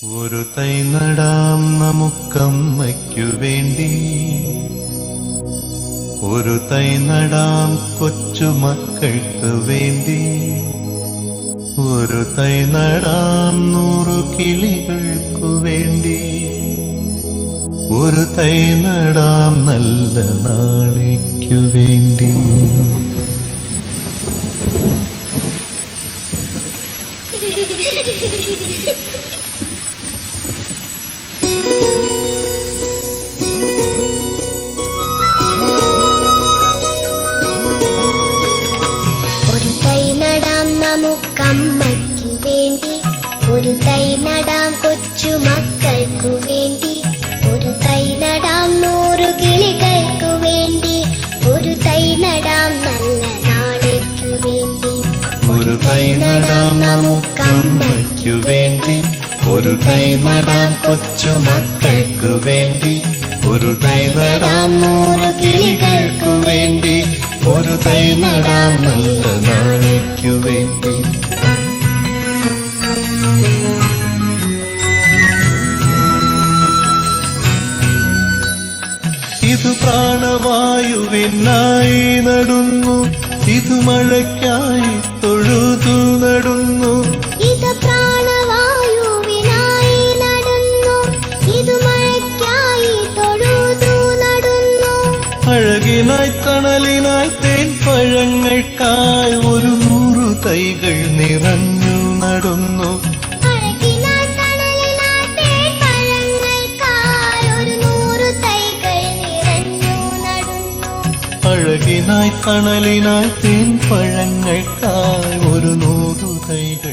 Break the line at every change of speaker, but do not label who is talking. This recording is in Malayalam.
ഒരു തൈ നടാം നമുക്കമ്മയ്ക്കു വേണ്ടി, ഒരു തൈ നടാം കൊച്ചുമക്കൾക്ക് വേണ്ടി, ഒരു തൈ നടാം 100 കിളികൾക്കു വേണ്ടി, ഒരു തൈ നടാം നല്ല നാളേക്കു വേണ്ടി.
നമുക്കമ്മയ്ക്കു വേണ്ടി, ഒരു തൈ നടാം കൊച്ചുമക്കൾക്കു വേണ്ടി, ഒരു തൈ നടാം 100 കിളികൾക്കു വേണ്ടി, ഒരു തൈ നടാം നല്ല നാളേക്കു വേണ്ടി.
ഒരു തൈ നടാം നമുക്കമ്മയ്ക്കു വേണ്ടി, ഒരു തൈ നടാം കൊച്ചുമക്കൾക്കു വേണ്ടി, ഒരു തൈ നടാം 100 കിളികൾക്കു വേണ്ടി, ഒരു തൈ നടാം നല്ല നാളേക്കു വേണ്ടി. ഇത് പ്രാണവായുവിനായി നടുന്നു, ഇത് മഴയ്ക്കായി തൊഴുതു നടുന്നു,
ഇത് പ്രാണവായുവിനായി നടുന്നു, ഇത് മഴയ്ക്കായി തൊഴുതു നടുന്നു.
അഴകിനായി തണലിനായി തേൻ പഴങ്ങൾക്കായി 100 തൈകൾ നിറഞ്ഞു നടുന്നു,
അഴകിനായി തണലിനായി തേൻ പഴങ്ങൾക്കായി 100 തൈകൾ